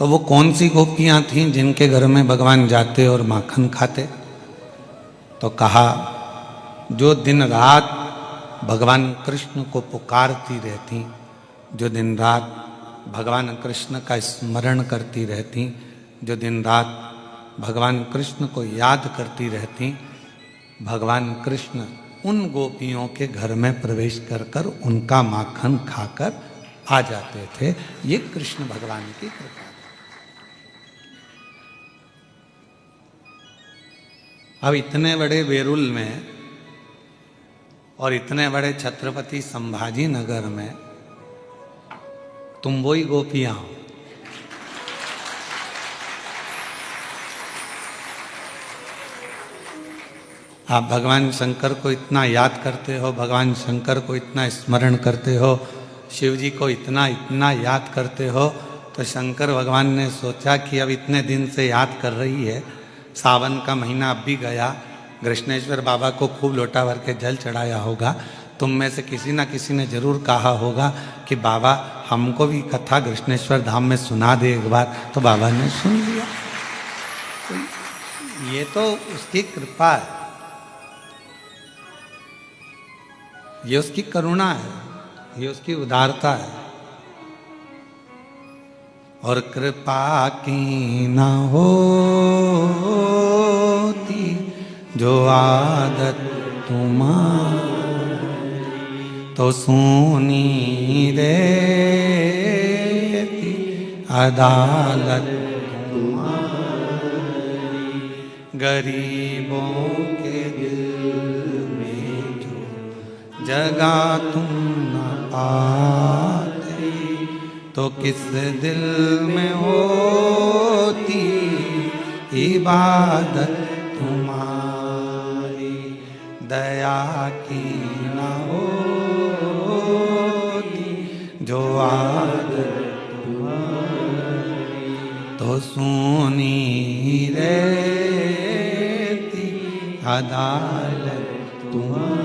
तो वो कौन सी गोपियां थीं जिनके घर में भगवान जाते और माखन खाते? तो कहा, जो दिन रात भगवान कृष्ण को पुकारती रहती, जो दिन रात भगवान कृष्ण का स्मरण करती रहती, जो दिन रात भगवान कृष्ण को याद करती रहती, भगवान कृष्ण उन गोपियों के घर में प्रवेश कर कर उनका माखन खाकर आ जाते थे। ये कृष्ण भगवान की कृपा है। अब इतने बड़े वेरुल में और इतने बड़े छत्रपति संभाजी नगर में तुम वही गोपियां हो। आप भगवान शंकर को इतना याद करते हो, भगवान शंकर को इतना स्मरण करते हो, शिव जी को इतना इतना याद करते हो, तो शंकर भगवान ने सोचा कि अब इतने दिन से याद कर रही है, सावन का महीना अब भी गया, कृष्णेश्वर बाबा को खूब लोटा भर के जल चढ़ाया होगा, तुम में से किसी ना किसी ने जरूर कहा होगा कि बाबा हमको भी कथा कृष्णेश्वर धाम में सुना दे एक बार, तो बाबा ने सुन लिया। तो ये तो उसकी कृपा है, ये उसकी करुणा है, ये उसकी उदारता है। और कृपा की न होती जो आदत तुम्हारी, तो सुनी रहती अदालत तुम्हारी, गरीबों के दिल में जो जगा तुम न पाते, तो किस दिल में होती इबादत तुम्हारी, दया की न होती जो आदत तुम्हारी, तो सुनी रहती अदालत तुम्हारी।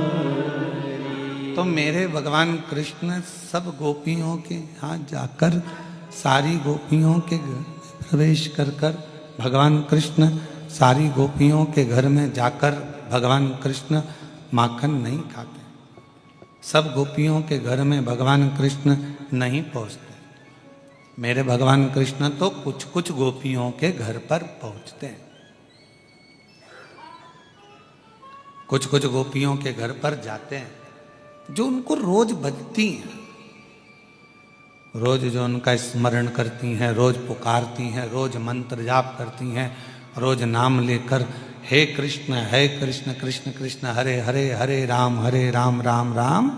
तो मेरे भगवान कृष्ण सब गोपियों के यहाँ जाकर, सारी गोपियों के घर में प्रवेश कर कर, भगवान कृष्ण सारी गोपियों के घर में जाकर भगवान कृष्ण माखन नहीं खाते। सब गोपियों के घर में भगवान कृष्ण नहीं पहुँचते। मेरे भगवान कृष्ण तो कुछ कुछ गोपियों के घर पर पहुँचते हैं, कुछ कुछ गोपियों के घर पर जाते हैं जो उनको रोज बजती हैं, रोज जो उनका स्मरण करती हैं, रोज पुकारती हैं, रोज मंत्र जाप करती हैं, रोज नाम लेकर हे कृष्ण कृष्ण कृष्ण हरे हरे, हरे राम राम राम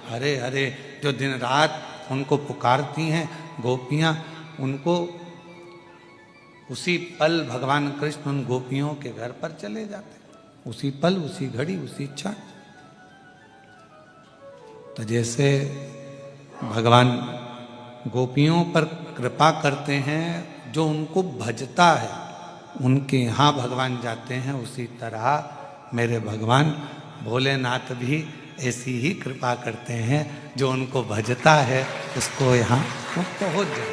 हरे हरे, जो दिन रात उनको पुकारती हैं गोपियाँ, उनको उसी पल भगवान कृष्ण उन गोपियों के घर पर चले जाते हैं, उसी पल, उसी घड़ी, उसी क्षण। तो जैसे भगवान गोपियों पर कृपा करते हैं, जो उनको भजता है उनके यहाँ भगवान जाते हैं, उसी तरह मेरे भगवान भोलेनाथ भी ऐसी ही कृपा करते हैं, जो उनको भजता है उसको यहाँ वो पहुँच जाते हैं।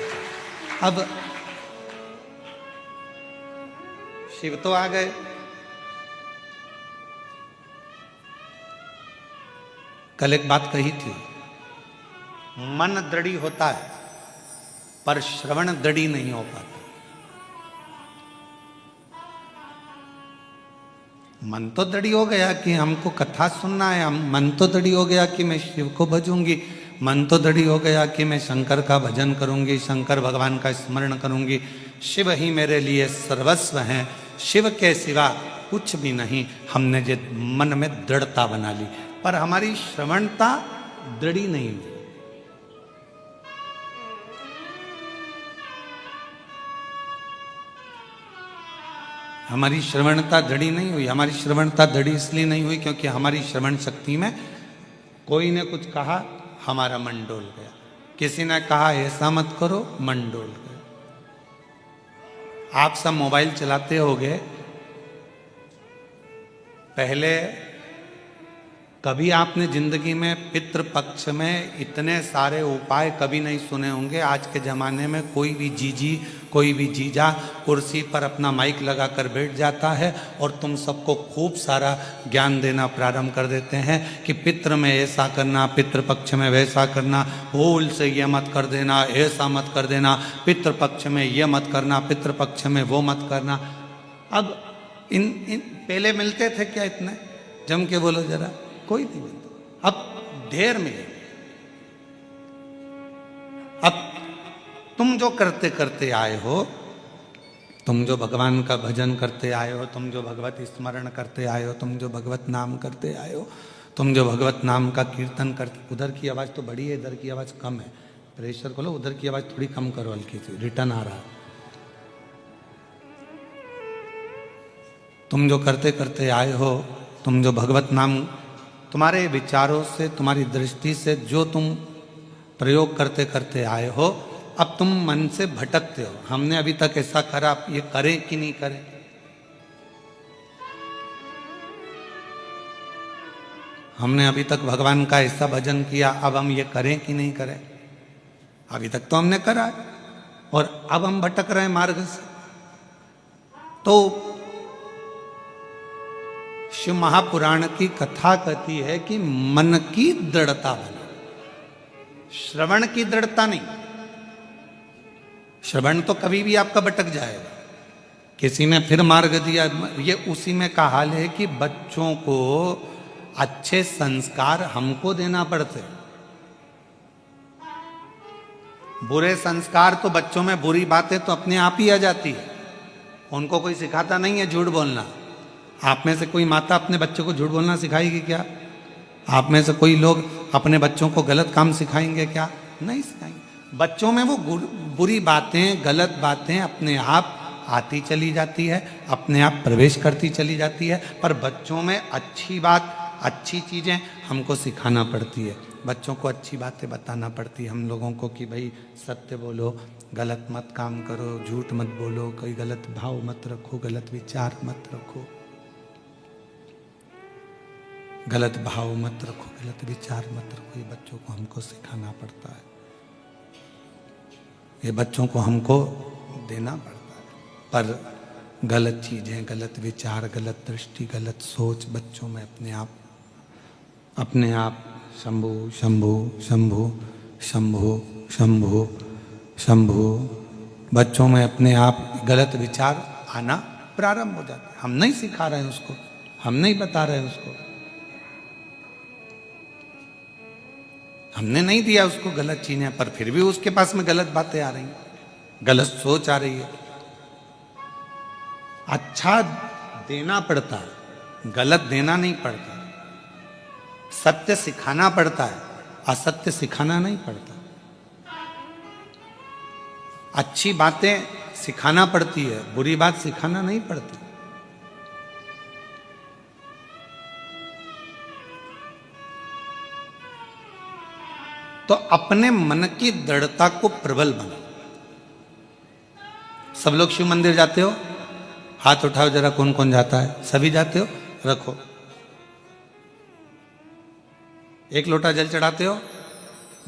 अब शिव तो आ गए, कल एक बात कही थी, मन दृढ़ी होता है पर श्रवण दृढ़ी नहीं हो पाता। मन तो दृढ़ी हो गया कि हमको कथा सुनना है, मन तो दृढ़ी हो गया कि मैं शिव को भजूंगी, मन तो दृढ़ी हो गया कि मैं शंकर का भजन करूंगी, शंकर भगवान का स्मरण करूंगी, शिव ही मेरे लिए सर्वस्व हैं, शिव के सिवा कुछ भी नहीं। हमने जो मन में दृढ़ता बना ली, पर हमारी श्रवणता दृढ़ी नहीं हुई। हमारी श्रवणता दृढ़ी नहीं हुई। हमारी श्रवणता दृढ़ी इसलिए नहीं हुई क्योंकि हमारी श्रवण शक्ति में कोई ने कुछ कहा, हमारा मन डोल गया, किसी ने कहा ऐसा मत करो, मन डोल गया। आप सब मोबाइल चलाते होगे, पहले कभी आपने जिंदगी में पितृपक्ष में इतने सारे उपाय कभी नहीं सुने होंगे। आज के ज़माने में कोई भी जीजी, कोई भी जीजा कुर्सी पर अपना माइक लगा कर बैठ जाता है और तुम सबको खूब सारा ज्ञान देना प्रारंभ कर देते हैं कि पितृ में ऐसा करना, पितृपक्ष में वैसा करना, भूल से ये मत कर देना, ऐसा मत कर देना, पितृपक्ष में ये मत करना, पितृपक्ष में वो मत करना। अब इन पहले मिलते थे क्या इतने? जम के बोलो जरा। कोई नहीं मिलता, अब ढेर मिले। अब तुम जो करते करते आए हो, तुम जो भगवान का भजन करते आए हो, तुम जो भगवत स्मरण करते आए हो, तुम जो भगवत नाम करते आए हो, तुम जो भगवत नाम का कीर्तन करते, उधर की आवाज तो बड़ी है, इधर की आवाज कम है। प्रेशर खोलो, उधर की आवाज थोड़ी कम करो, हल्की सी रिटर्न आ रहा है। तुम जो करते करते आए हो, तुम जो भगवत नाम, तुम्हारे विचारों से, तुम्हारी दृष्टि से जो तुम प्रयोग करते करते आए हो, अब तुम मन से भटकते हो। हमने अभी तक ऐसा करा, ये करें कि नहीं करें? हमने अभी तक भगवान का ऐसा भजन किया, अब हम ये करें कि नहीं करें? अभी तक तो हमने करा है और अब हम भटक रहे हैं मार्ग से। तो शिव महापुराण की कथा कहती है कि मन की दृढ़ता बने, श्रवण की दृढ़ता नहीं। श्रवण तो कभी भी आपका भटक जाएगा। किसी ने फिर मार्ग दिया, ये उसी में का हाल है कि बच्चों को अच्छे संस्कार हमको देना पड़ते। बुरे संस्कार तो बच्चों में, बुरी बातें तो अपने आप ही आ जाती है, उनको कोई सिखाता नहीं है झूठ बोलना। आप में से कोई माता अपने बच्चों को झूठ बोलना सिखाएगी क्या? आप में से कोई लोग अपने बच्चों को गलत काम सिखाएंगे क्या? नहीं सिखाएंगे। बच्चों में वो बुरी बातें, गलत बातें अपने आप आती चली जाती है, अपने आप प्रवेश करती चली जाती है। पर बच्चों में अच्छी बात, अच्छी चीज़ें हमको सिखाना पड़ती है। बच्चों को अच्छी बातें बताना पड़ती है हम लोगों को कि भाई सत्य बोलो, गलत मत काम करो, झूठ मत बोलो, कोई गलत भाव मत रखो, गलत विचार मत रखो, गलत भाव मत रखो, गलत विचार मत रखो। ये बच्चों को हमको सिखाना पड़ता है, ये बच्चों को हमको देना पड़ता है। पर गलत चीज़ें, गलत विचार, गलत दृष्टि, गलत सोच बच्चों में अपने आप शंभु शंभु शंभु शंभु शंभु शंभु, बच्चों में अपने आप गलत विचार आना प्रारंभ हो जाते हैं। हम नहीं सिखा रहे हैं उसको, हम नहीं बता रहे हैं उसको, हमने नहीं दिया उसको गलत चीजें, पर फिर भी उसके पास में गलत बातें आ रही हैं, गलत सोच आ रही है। अच्छा देना पड़ता है, गलत देना नहीं पड़ता। सत्य सिखाना पड़ता है, असत्य सिखाना नहीं पड़ता। अच्छी बातें सिखाना पड़ती है, बुरी बात सिखाना नहीं पड़ती। तो अपने मन की दृढ़ता को प्रबल बनो। सब लोग शिव मंदिर जाते हो? हाथ उठाओ जरा, कौन कौन जाता है? सभी जाते हो? रखो। एक लोटा जल चढ़ाते हो?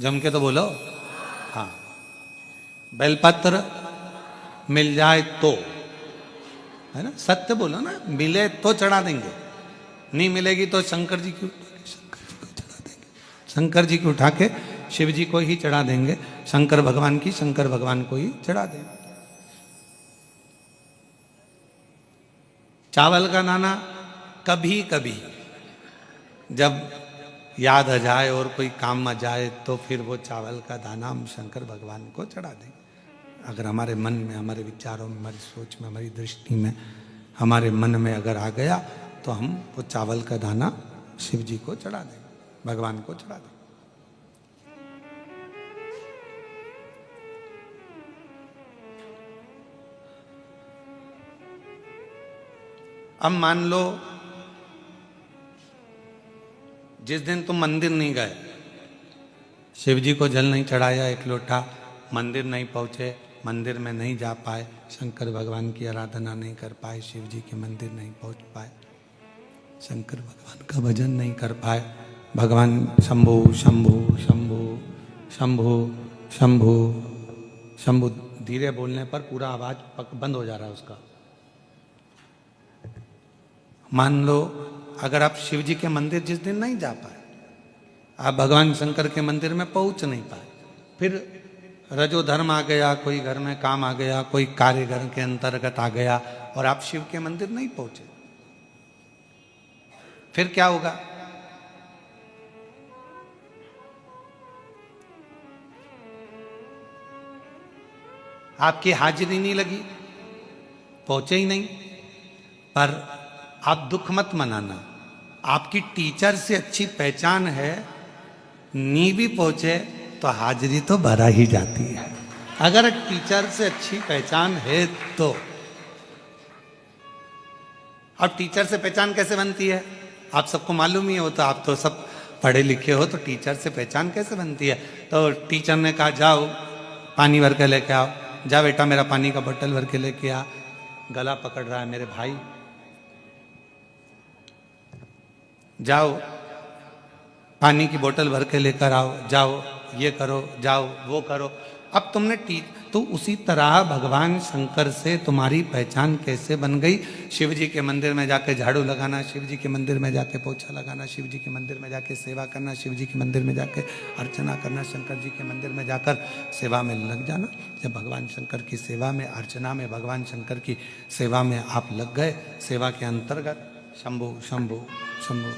जम के तो बोलो हाँ। बेलपत्र मिल जाए तो, है ना? सत्य बोलो ना, मिले तो चढ़ा देंगे, नहीं मिलेगी तो शंकर जी की चढ़ा देंगे, शंकर जी को उठा के शिव जी को ही चढ़ा देंगे, शंकर भगवान की, शंकर भगवान को ही चढ़ा देंगे। चावल का दाना कभी कभी जब याद आ जाए और कोई काम आ जाए तो फिर वो चावल का दाना हम शंकर भगवान को चढ़ा देंगे। अगर हमारे मन में, हमारे विचारों में, हमारी सोच में, हमारी दृष्टि में, हमारे मन में अगर आ गया तो हम वो चावल का दाना शिव जी को चढ़ा देंगे, भगवान को चढ़ा देंगे। अब मान लो जिस दिन तुम मंदिर नहीं गए, शिव जी को जल नहीं चढ़ाया, एक लोटा, मंदिर नहीं पहुंचे, मंदिर में नहीं जा पाए, शंकर भगवान की आराधना नहीं कर पाए, शिव जी के मंदिर नहीं पहुंच पाए, शंकर भगवान का भजन नहीं कर पाए, भगवान शंभु शंभु शंभु शंभु शंभु शंभु। धीरे बोलने पर पूरा आवाज बंद हो जा रहा है उसका। मान लो अगर आप शिव जी के मंदिर जिस दिन नहीं जा पाए, आप भगवान शंकर के मंदिर में पहुंच नहीं पाए, फिर रजो धर्म आ गया, कोई घर में काम आ गया, कोई कार्य घर के अंतर्गत आ गया और आप शिव के मंदिर नहीं पहुंचे, फिर क्या होगा? आपकी हाजिरी नहीं लगी, पहुंचे ही नहीं। पर आप दुख मत मनाना, आपकी टीचर से अच्छी पहचान है, नी भी पहुंचे तो हाजिरी तो भरा ही जाती है। अगर टीचर से अच्छी पहचान है तो। अब टीचर से पहचान कैसे बनती है आप सबको मालूम ही हो, तो आप तो सब पढ़े लिखे हो, तो टीचर से पहचान कैसे बनती है? तो टीचर ने कहा जाओ पानी भर के लेके आओ, जा बेटा मेरा पानी का बोतल भर के लेके आ, गला पकड़ रहा है मेरे भाई, जाओ पानी की बोतल भर के लेकर आओ, जाओ ये करो, जाओ वो करो। अब तुमने तो उसी तरह भगवान शंकर से तुम्हारी पहचान कैसे बन गई? शिव जी के मंदिर में जाके झाड़ू लगाना, शिव जी के मंदिर में जाके पोछा लगाना, शिव जी के मंदिर में जाके सेवा करना, शिव जी के मंदिर में जाके अर्चना करना, शंकर जी के मंदिर में जाकर सेवा में लग जाना। जब भगवान शंकर की सेवा में, अर्चना में, भगवान शंकर की सेवा में आप लग गए, सेवा के अंतर्गत शंभु शंभु शंभु।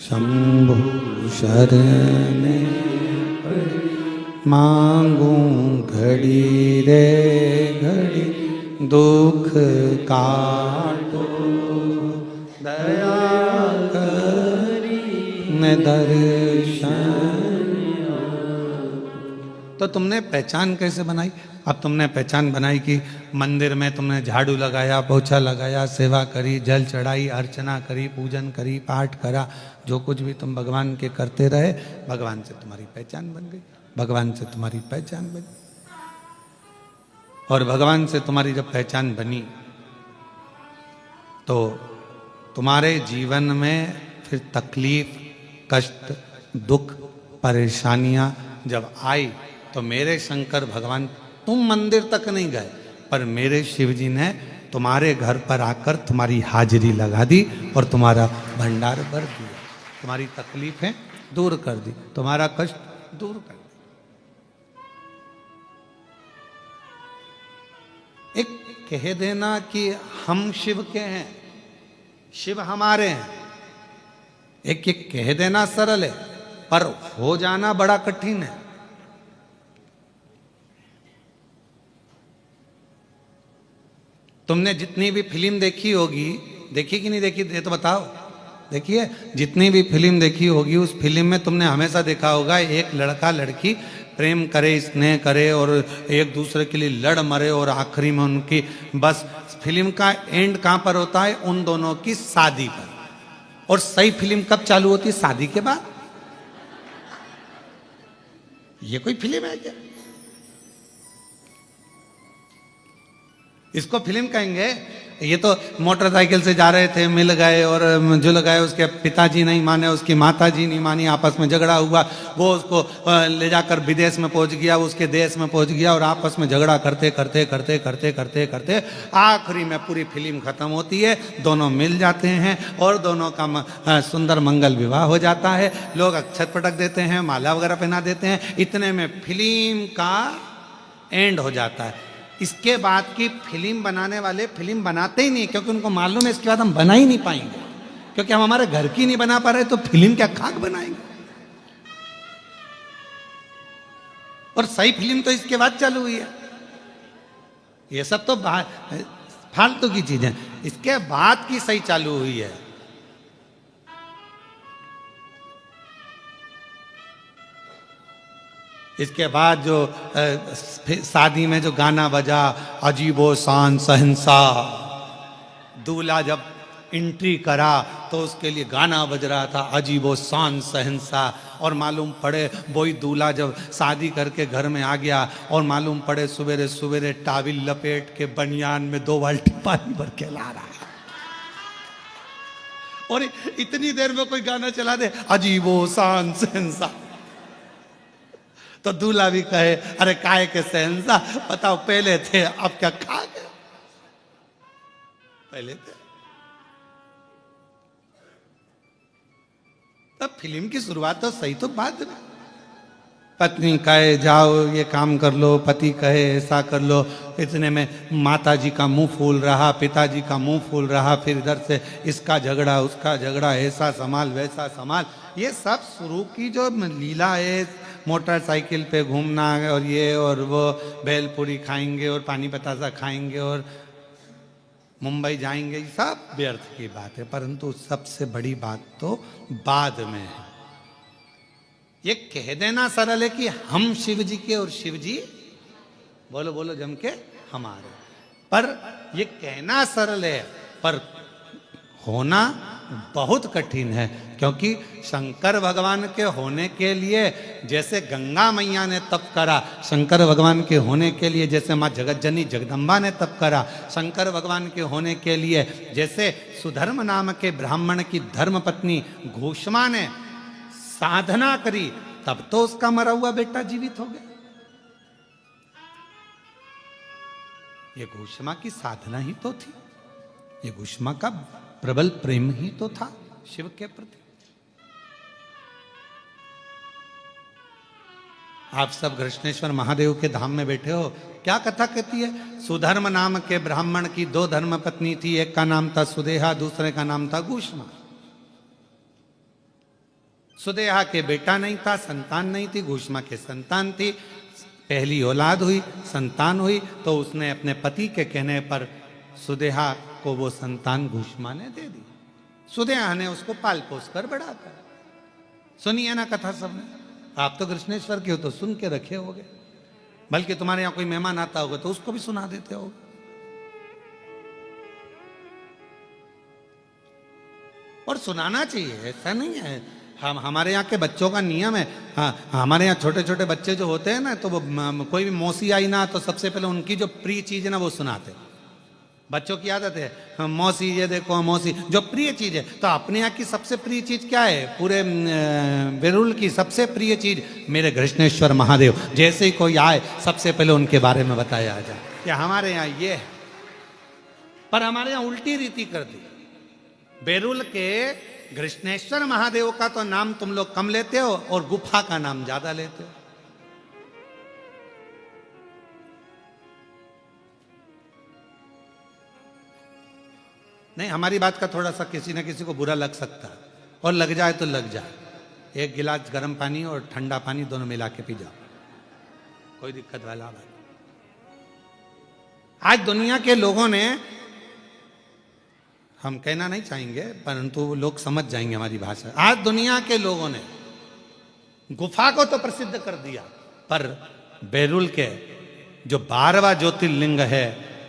शंभु शरण मांगू घड़ी रे घड़ी, दुख काटो दया करी दर्शन। तो तुमने पहचान कैसे बनाई? अब तुमने पहचान बनाई कि मंदिर में तुमने झाड़ू लगाया, पोछा लगाया, सेवा करी, जल चढ़ाई, अर्चना करी, पूजन करी, पाठ करा, जो कुछ भी तुम भगवान के करते रहे, भगवान से तुम्हारी पहचान बन गई, भगवान से तुम्हारी पहचान बनी। और भगवान से तुम्हारी जब पहचान बनी तो तुम्हारे जीवन में फिर तकलीफ, कष्ट, दुख, परेशानियां जब आई तो मेरे शंकर भगवान, तुम मंदिर तक नहीं गए पर मेरे शिव जी ने तुम्हारे घर पर आकर तुम्हारी हाजिरी लगा दी और तुम्हारा भंडार भर दिया, तुम्हारी तकलीफें दूर कर दी, तुम्हारा कष्ट दूर कर दी। एक कह देना कि हम शिव के हैं, शिव हमारे हैं, एक कह देना सरल है पर हो जाना बड़ा कठिन है। तुमने जितनी भी फिल्म देखी होगी, देखी कि नहीं देखी ये तो बताओ, देखिए जितनी भी फिल्म देखी होगी उस फिल्म में तुमने हमेशा देखा होगा एक लड़का लड़की प्रेम करे, स्नेह करे और एक दूसरे के लिए लड़ मरे और आखिरी में उनकी बस फिल्म का एंड कहां पर होता है? उन दोनों की शादी पर। और सही फिल्म कब चालू होती है? शादी के बाद। ये कोई फिल्म है क्या? इसको फिल्म कहेंगे? ये तो मोटरसाइकिल से जा रहे थे, मिल गए और जुल गए, उसके पिताजी नहीं माने, उसकी माताजी नहीं मानी, आपस में झगड़ा हुआ, वो उसको ले जाकर विदेश में पहुंच गया, उसके देश में पहुंच गया और आपस में झगड़ा करते करते करते करते करते करते आखिरी में पूरी फिल्म खत्म होती है, दोनों मिल जाते हैं और दोनों का सुंदर मंगल विवाह हो जाता है, लोग अक्षत पटक देते हैं, माला वगैरह पहना देते हैं, इतने में फिल्म का एंड हो जाता है। इसके बाद की फिल्म बनाने वाले फिल्म बनाते ही नहीं, क्योंकि उनको मालूम है इसके बाद हम बना ही नहीं पाएंगे, क्योंकि हम हमारे घर की नहीं बना पा रहे तो फिल्म क्या खाक बनाएंगे। और सही फिल्म तो इसके बाद चालू हुई है। ये सब तो फालतू की चीजें, इसके बाद की सही चालू हुई है। इसके बाद जो शादी में जो गाना बजा, अजीबो शान सहनसा, दूल्हा जब एंट्री करा तो उसके लिए गाना बज रहा था, अजीबो शान सहनसा। और मालूम पड़े वही दूल्हा जब शादी करके घर में आ गया और मालूम पड़े सवेरे सवेरे टाविल लपेट के बनियान में 2 बाल्टी पानी भर के ला रहा है, और इतनी देर में कोई गाना चला दे, अजीबो शान सहनसा, तो दूल्हा भी कहे अरे काय के सहनसा, बताओ पहले थे अब क्या खा गए, पहले थे। तब फिल्म की शुरुआत तो सही, तो बाद में पत्नी कहे जाओ ये काम कर लो, पति कहे ऐसा कर लो, इतने में माता जी का मुंह फूल रहा, पिताजी का मुंह फूल रहा, फिर इधर से इसका झगड़ा उसका झगड़ा, ऐसा संभाल वैसा संभाल। ये सब शुरू की जो लीला है, मोटरसाइकिल पे घूमना और ये और वो, भेलपुरी खाएंगे और पानी बतासा खाएंगे और मुंबई जाएंगे, सब व्यर्थ की बात है। परंतु सबसे बड़ी बात तो बाद में है। ये कह देना सरल है कि हम शिव जी के और शिव जी बोलो बोलो जम के हमारे, पर ये कहना सरल है पर होना बहुत कठिन है। क्योंकि शंकर भगवान के होने के लिए जैसे गंगा मैया ने तप करा, शंकर भगवान के होने के लिए जैसे माँ जगतजनी जगदम्बा ने तप करा, शंकर भगवान के होने के लिए जैसे सुधर्म नाम के ब्राह्मण की धर्म पत्नी घोषमा ने साधना करी, तब तो उसका मरा हुआ बेटा जीवित हो गया। ये घोषमा की साधना ही तो थी, ये घोषमा का प्रबल प्रेम ही तो था शिव के प्रति। आप सब कृष्णेश्वर महादेव के धाम में बैठे हो, क्या कथा कहती है? सुधर्म नाम के ब्राह्मण की 2 धर्म पत्नी थी, एक का नाम था सुदेहा, दूसरे का नाम था घोषमा। सुदेहा के बेटा नहीं था, संतान नहीं थी, घोषमा के संतान थी। पहली औलाद हुई, संतान हुई, तो उसने अपने पति के कहने पर सुदेहा को वो संतान घोषमा ने दे दी। सुदेहा ने उसको पाल पोस कर बड़ा कर। सुनिए ना कथा सबने, आप तो कृष्णेश्वर के हो तो सुन के रखे होगे, बल्कि तुम्हारे यहां कोई मेहमान आता होगा तो उसको भी सुना देते हो। और सुनाना चाहिए, ऐसा नहीं है। हम हमारे यहाँ के बच्चों का नियम है, हाँ हमारे यहाँ छोटे छोटे बच्चे जो होते हैं ना, तो वो कोई भी मौसी आई ना तो सबसे पहले उनकी जो प्रिय चीज है ना वो सुनाते हैं। बच्चों की आदत है, हाँ, मौसी ये देखो मौसी, जो प्रिय चीज है। तो अपने यहाँ की सबसे प्रिय चीज क्या है? पूरे बेरुल की सबसे प्रिय चीज मेरे कृष्णेश्वर महादेव। जैसे ही कोई आए सबसे पहले उनके बारे में बताया जाए कि हमारे यहाँ ये है। पर हमारे यहाँ उल्टी रीति कर दी। बेरुल के कृष्णेश्वर महादेव का तो नाम तुम लोग कम लेते हो और गुफा का नाम ज्यादा लेते हो। नहीं, हमारी बात का थोड़ा सा किसी न किसी को बुरा लग सकता है, और लग जाए तो लग जाए। एक गिलास गर्म पानी और ठंडा पानी दोनों मिला के पी जाओ, कोई दिक्कत वाला बात। आज दुनिया के लोगों ने, हम कहना नहीं चाहेंगे परंतु लोग समझ जाएंगे हमारी भाषा, आज दुनिया के लोगों ने गुफा को तो प्रसिद्ध कर दिया, पर बेरुल के जो 12वां ज्योतिर्लिंग है,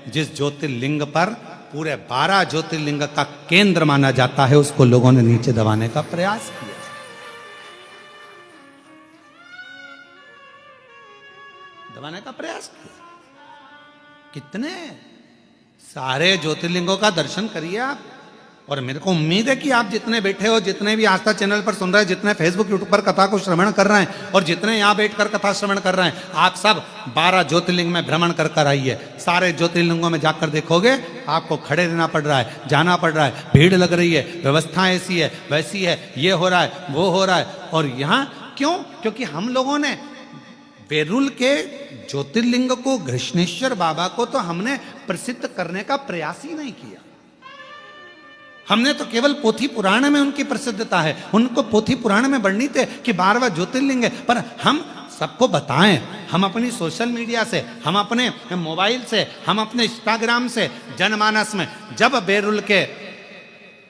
जिस ज्योतिर्लिंग पर पूरे 12 ज्योतिर्लिंग का केंद्र माना जाता है, उसको लोगों ने नीचे दबाने का प्रयास किया। दबाने का प्रयास किया। कितने सारे ज्योतिर्लिंगों का दर्शन करिए आप। और मेरे को उम्मीद है कि आप जितने बैठे हो, जितने भी आस्था चैनल पर सुन रहे हैं, जितने फेसबुक यूट्यूब पर कथा को श्रवण कर रहे हैं और जितने यहाँ बैठकर कथा श्रवण कर रहे हैं, आप सब 12 ज्योतिर्लिंग में भ्रमण कर कर आइए। सारे ज्योतिर्लिंगों में जाकर देखोगे आपको खड़े रहना पड़ रहा है, जाना पड़ रहा है, भीड़ लग रही है, व्यवस्था ऐसी है वैसी है, ये हो रहा है वो हो रहा है। और यहाँ क्यों? क्योंकि हम लोगों ने बेरुल के ज्योतिर्लिंग को, कृष्णेश्वर बाबा को तो हमने प्रसिद्ध करने का प्रयास ही नहीं किया। हमने तो केवल पोथी पुराण में उनकी प्रसिद्धता है, उनको पोथी पुराण में वर्णित है कि 12वां ज्योतिर्लिंग है। पर हम सबको बताएं, हम अपनी सोशल मीडिया से, हम अपने मोबाइल से, हम अपने इंस्टाग्राम से, जनमानस में जब बेरुल के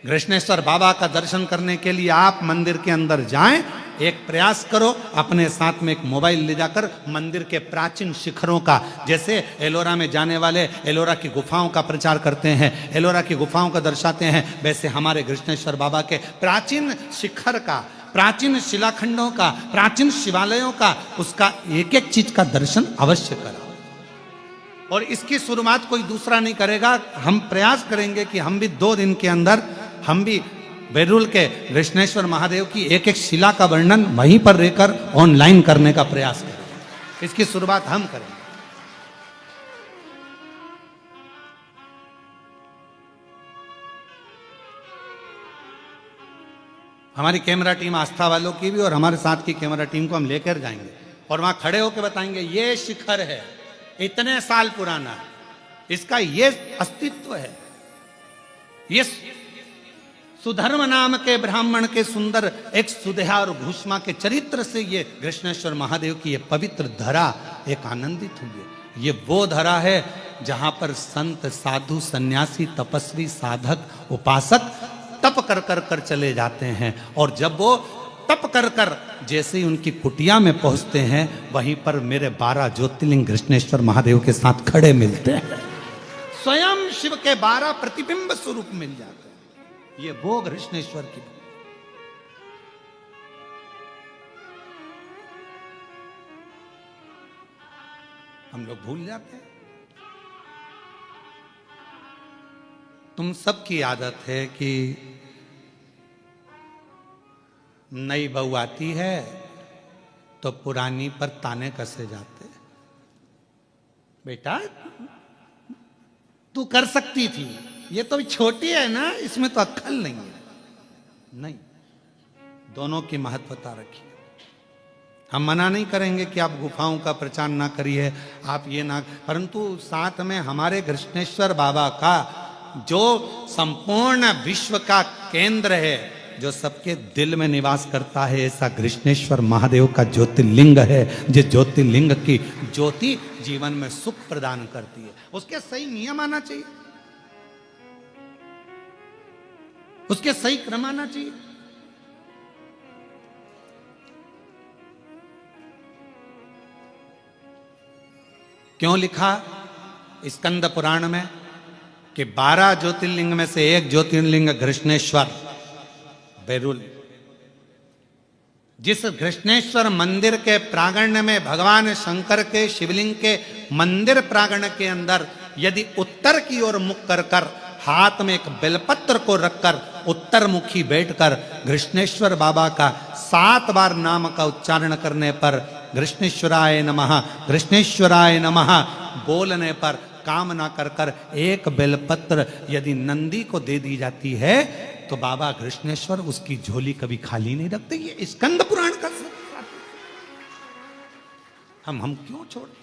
कृष्णेश्वर बाबा का दर्शन करने के लिए आप मंदिर के अंदर जाएं एक प्रयास करो, अपने साथ में एक मोबाइल ले जाकर मंदिर के प्राचीन शिखरों का, जैसे एलोरा में जाने वाले एलोरा की गुफाओं का प्रचार करते हैं, एलोरा की गुफाओं का दर्शाते हैं, वैसे हमारे कृष्णेश्वर बाबा के प्राचीन शिखर का, प्राचीन शिलाखंडों का, प्राचीन शिवालयों का, उसका एक एक चीज का दर्शन अवश्य कराओ। और इसकी शुरुआत कोई दूसरा नहीं करेगा, हम प्रयास करेंगे कि हम भी 2 दिन के अंदर हम भी बेरुल के कृष्णेश्वर महादेव की एक एक शिला का वर्णन वहीं पर रहकर ऑनलाइन करने का प्रयास करेंगे। इसकी शुरुआत हम करेंगे। हमारी कैमरा टीम आस्था वालों की भी और हमारे साथ की कैमरा टीम को हम लेकर जाएंगे और वहां खड़े होकर बताएंगे ये शिखर है, इतने साल पुराना, इसका ये अस्तित्व है, ये सुधर्म नाम के ब्राह्मण के सुंदर एक सुदेहा और भूष्मा के चरित्र से ये कृष्णेश्वर महादेव की ये पवित्र धरा एक आनंदित हुई है। ये वो धरा है जहां पर संत, साधु, सन्यासी, तपस्वी, साधक, उपासक तप कर कर कर चले जाते हैं, और जब वो तप कर कर जैसे ही उनकी कुटिया में पहुंचते हैं, वहीं पर मेरे 12 ज्योतिर्लिंग कृष्णेश्वर महादेव के साथ खड़े मिलते हैं। स्वयं शिव के 12 प्रतिबिंब स्वरूप मिल जाते हैं। ये वो कृष्णेश्वर की, हम लोग भूल जाते हैं। तुम सबकी आदत है कि नई बहू आती है तो पुरानी पर ताने कसे जाते। बेटा तू कर सकती थी, ये तो छोटी है ना, इसमें तो अक्ल नहीं है। नहीं, दोनों की महत्वता रखिए। हम मना नहीं करेंगे कि आप गुफाओं का प्रचार ना करिए, आप ये ना, परंतु साथ में हमारे कृष्णेश्वर बाबा का जो संपूर्ण विश्व का केंद्र है, जो सबके दिल में निवास करता है, ऐसा कृष्णेश्वर महादेव का ज्योतिर्लिंग है, जिस ज्योतिर्लिंग की ज्योति जीवन में सुख प्रदान करती है। उसके सही नियम आना चाहिए, उसके सही क्रम आना चाहिए। क्यों लिखा स्कंद पुराण में कि 12 ज्योतिर्लिंग में से एक ज्योतिर्लिंग कृष्णेश्वर बेरुल। जिस कृष्णेश्वर मंदिर के प्रांगण में भगवान शंकर के शिवलिंग के मंदिर प्रांगण के अंदर यदि उत्तर की ओर मुख कर कर हाथ में एक बेलपत्र को रखकर उत्तर मुखी बैठकर कृष्णेश्वर बाबा का 7 बार नाम का उच्चारण करने पर कृष्णेश्वराय नमः, कृष्णेश्वराय नमः बोलने पर कामना कर कर एक बेलपत्र यदि नंदी को दे दी जाती है तो बाबा कृष्णेश्वर उसकी झोली कभी खाली नहीं रखते। ये स्कंद पुराण का हम क्यों छोड़े?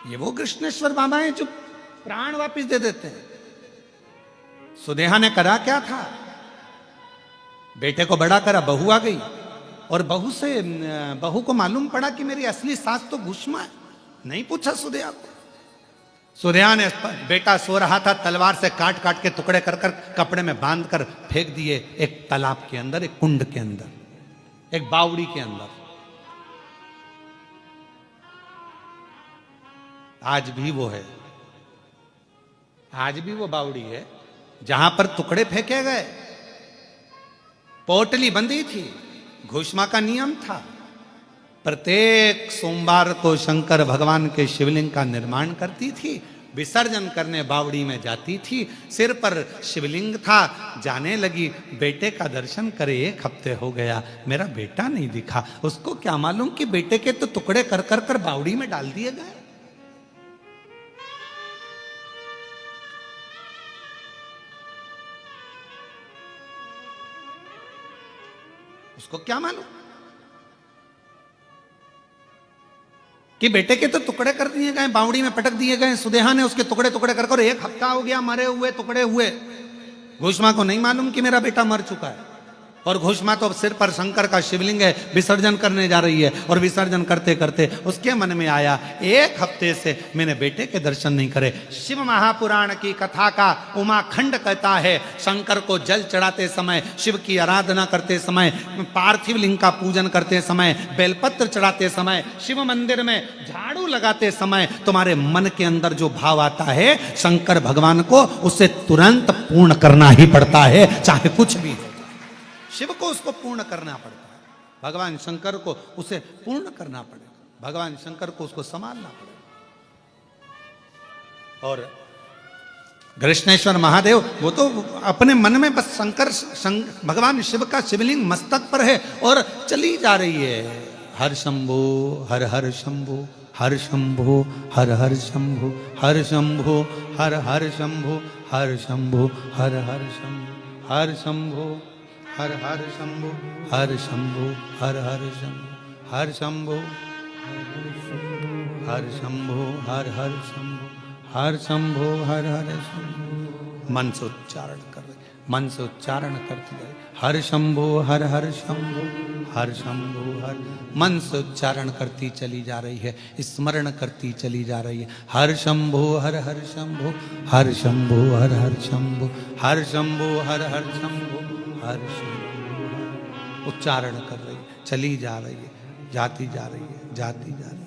ये वो कृष्णेश्वर बाबा हैं जो प्राण वापस दे देते हैं। सुदेहा ने करा क्या था? बेटे को बड़ा करा, बहू आ गई और बहू को मालूम पड़ा कि मेरी असली सास तो भूष्मा है। नहीं पूछा सुदेहा को। सुदेहा ने, बेटा सो रहा था, तलवार से काट काट के टुकड़े कर कर कपड़े में बांध कर फेंक दिए एक तालाब के अंदर, एक कुंड के अंदर, एक बावड़ी के अंदर। आज भी वो है, आज भी वो बावड़ी है जहां पर टुकड़े फेंके गए। पोटली बंधी थी, घोषणा का नियम था। प्रत्येक सोमवार को शंकर भगवान के शिवलिंग का निर्माण करती थी, विसर्जन करने बावड़ी में जाती थी। सिर पर शिवलिंग था, जाने लगी, बेटे का दर्शन करे 1 हफ्ते हो गया, मेरा बेटा नहीं दिखा। उसको क्या मालूम कि बेटे के तो टुकड़े कर कर कर बावड़ी में डाल दिए गए। उसको क्या मालूम कि बेटे के तो टुकड़े कर दिए गए, बावड़ी में पटक दिए गए। सुदेहा ने उसके टुकड़े टुकड़े कर 1 हफ्ता हो गया मरे हुए, टुकड़े हुए। घोषणा को नहीं मालूम कि मेरा बेटा मर चुका है। और घोषमा तो सिर पर शंकर का शिवलिंग है, विसर्जन करने जा रही है। और विसर्जन करते करते उसके मन में आया, एक हफ्ते से मैंने बेटे के दर्शन नहीं करे। शिव महापुराण की कथा का उमाखंड कहता है, शंकर को जल चढ़ाते समय, शिव की आराधना करते समय, पार्थिव लिंग का पूजन करते समय, बेलपत्र चढ़ाते समय, शिव मंदिर में झाड़ू लगाते समय तुम्हारे मन के अंदर जो भाव आता है, शंकर भगवान को उसे तुरंत पूर्ण करना ही पड़ता है, चाहे कुछ भी हो। शिव को उसको पूर्ण करना पड़ता है, भगवान शंकर को उसे पूर्ण करना पड़ेगा, भगवान शंकर को उसको संभालना पड़ेगा। और कृष्णेश्वर महादेव वो तो अपने मन में बस भगवान शिव का शिवलिंग मस्तक पर है और चली जा रही है, हर शंभो हर हर शंभो, हर शंभो हर हर शंभो, हर शंभो हर हर शंभो, हर शंभो हर हर शंभो, हर शंभो हर हर शंभो, हर शंभो हर हर शंभो, हर शंभो हर शंभो, हर हर शंभो, हर शंभो हर हर शंभो। मन से उच्चारण कर रहे, मन से उच्चारण करते गए, हर शंभो हर हर शंभो, हर शंभो हर, मन से उच्चारण करती चली जा रही है, स्मरण करती चली जा रही है, हर शंभो हर हर शंभो, हर शंभो हर हर शंभो, हर शंभो हर हर शंभो, हर शंभो, उच्चारण कर रही है, चली जा रही है, जाती जा रही है, जाती जा रही है।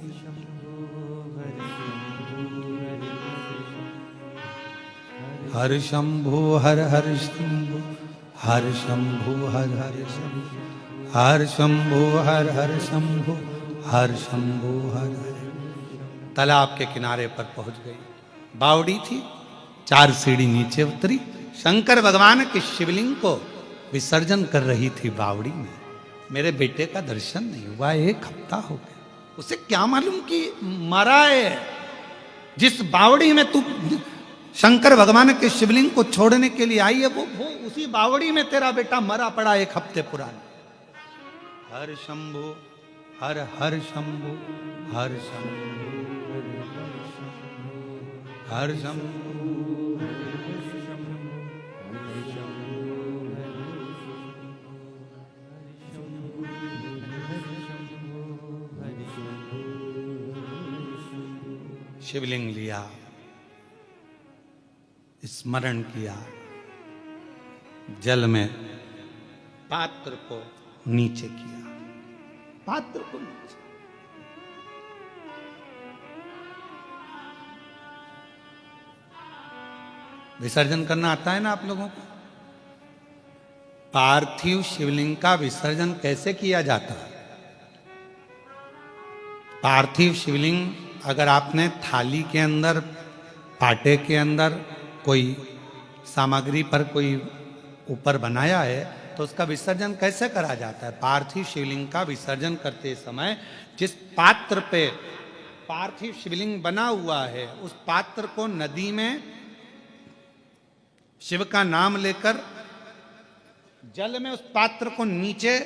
हर शंभो हर हर शंभो, हर शंभो हर हर शंभो, हर शंभो हर हर शंभो, हर शंभो हर हर। तालाब के किनारे पर पहुंच गई, बावड़ी थी, 4 सीढ़ी नीचे उतरी, शंकर भगवान के शिवलिंग को विसर्जन कर रही थी बावड़ी में। मेरे बेटे का दर्शन नहीं हुआ, 1 हफ्ता हो गया। उसे क्या मालूम कि मरा है। जिस बावड़ी में तू शंकर भगवान के शिवलिंग को छोड़ने के लिए आई है, वो उसी बावड़ी में तेरा बेटा मरा पड़ा 1 हफ्ते पुराना। हर शंभो हर हर शंभो, हर शंभो हर शंभो। शिवलिंग लिया, स्मरण किया, जल में पात्र को नीचे किया, पात्र को नीचे। विसर्जन करना आता है ना आप लोगों को? पार्थिव शिवलिंग का विसर्जन कैसे किया जाता है? पार्थिव शिवलिंग अगर आपने थाली के अंदर, पाटे के अंदर कोई सामग्री पर कोई ऊपर बनाया है, तो उसका विसर्जन कैसे करा जाता है? पार्थिव शिवलिंग का विसर्जन करते समय जिस पात्र पे पार्थिव शिवलिंग बना हुआ है, उस पात्र को नदी में शिव का नाम लेकर जल में उस पात्र को नीचे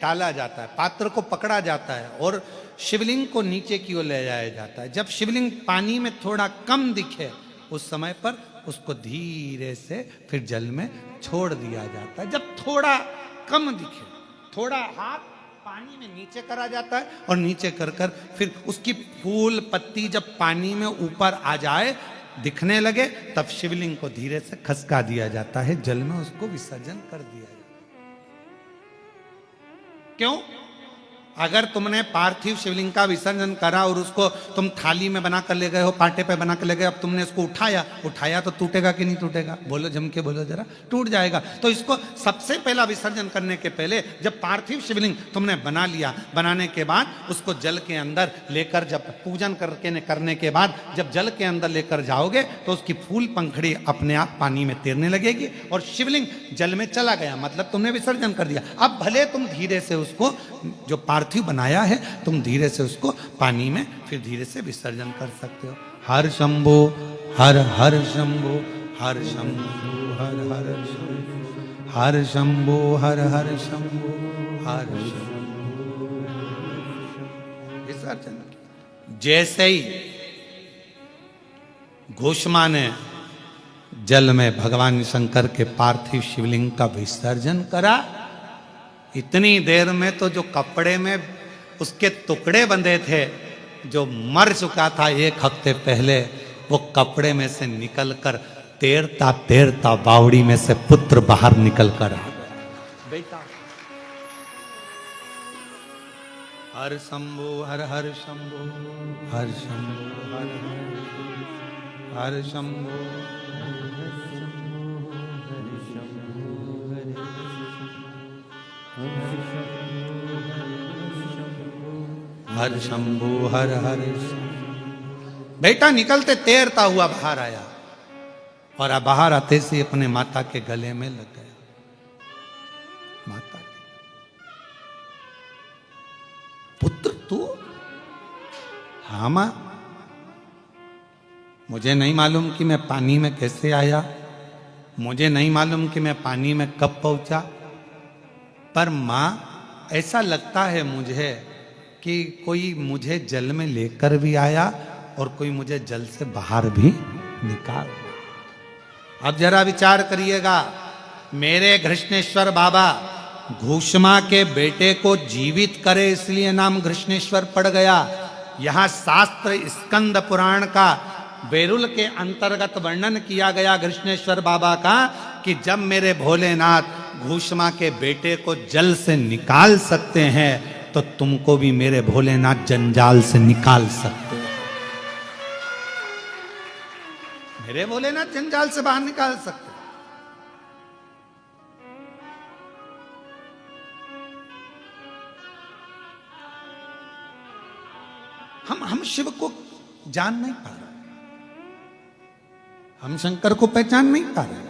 डाला जाता है, पात्र को पकड़ा जाता है और शिवलिंग को नीचे की ओर ले जाया जाता है। जब शिवलिंग पानी में थोड़ा कम दिखे, उस समय पर उसको धीरे से फिर जल में छोड़ दिया जाता है। जब थोड़ा कम दिखे, थोड़ा हाथ पानी में नीचे करा जाता है और नीचे कर कर फिर उसकी फूल पत्ती जब पानी में ऊपर आ जाए, दिखने लगे, तब शिवलिंग को धीरे से खसका दिया जाता है, जल में उसको विसर्जन कर दिया जाता है। क्यों? अगर तुमने पार्थिव शिवलिंग का विसर्जन करा और उसको तुम थाली में बना कर ले गए हो, पाटे पे बना कर ले गए, अब तुमने इसको उठाया तो टूटेगा कि नहीं टूटेगा? बोलो, जम के बोलो जरा, टूट जाएगा। तो इसको सबसे पहला विसर्जन करने के पहले जब पार्थिव शिवलिंग तुमने बना लिया, बनाने के बाद उसको जल के अंदर लेकर, जब पूजन करने के बाद जब जल के अंदर लेकर जाओगे तो उसकी फूल पंखड़ी अपने आप पानी में तैरने लगेगी और शिवलिंग जल में चला गया, मतलब तुमने विसर्जन कर दिया। अब भले तुम धीरे से उसको, जो पार्थिव बनाया है, तुम धीरे से उसको पानी में फिर धीरे से विसर्जन कर सकते हो। हर शंभो हर हर शंभो, हर शंभो हर हर शंभो, हर शंभो हर हर शंभो, हर शंभो विसर्जन। जैसे ही घोषमा ने जल में भगवान शंकर के पार्थिव शिवलिंग का विसर्जन करा, इतनी देर में तो जो कपड़े में उसके टुकड़े बंधे थे, जो मर चुका था 1 हफ्ते पहले, वो कपड़े में से निकलकर तैरता तैरता बावड़ी में से पुत्र बाहर निकलकर आ गया। बेटा हर शंभु हर हर शंभु हर शंभु हर हर शंभु हर शंभु हर हर। बेटा निकलते तैरता हुआ बाहर आया और अब बाहर आते से अपने माता के गले में लग गया। माता के पुत्र तू? हाँ मां, मुझे नहीं मालूम कि मैं पानी में कैसे आया, मुझे नहीं मालूम कि मैं पानी में कब पहुंचा, पर मां ऐसा लगता है मुझे कि कोई मुझे जल में लेकर भी आया और कोई मुझे जल से बाहर भी निकाल। अब जरा विचार करिएगा, मेरे घृष्णेश्वर बाबा घूष्मा के बेटे को जीवित करे इसलिए नाम घृष्णेश्वर पड़ गया। यहां शास्त्र स्कंद पुराण का बेरुल के अंतर्गत वर्णन किया गया घृष्णेश्वर बाबा का कि जब मेरे भोलेनाथ घूष्मा के बेटे को जल से निकाल सकते हैं तो तुमको भी मेरे भोलेनाथ जंजाल से निकाल सकते हैं। मेरे भोलेनाथ जंजाल से बाहर निकाल सकते हैं। हम शिव को जान नहीं पा रहे, हम शंकर को पहचान नहीं पा रहे।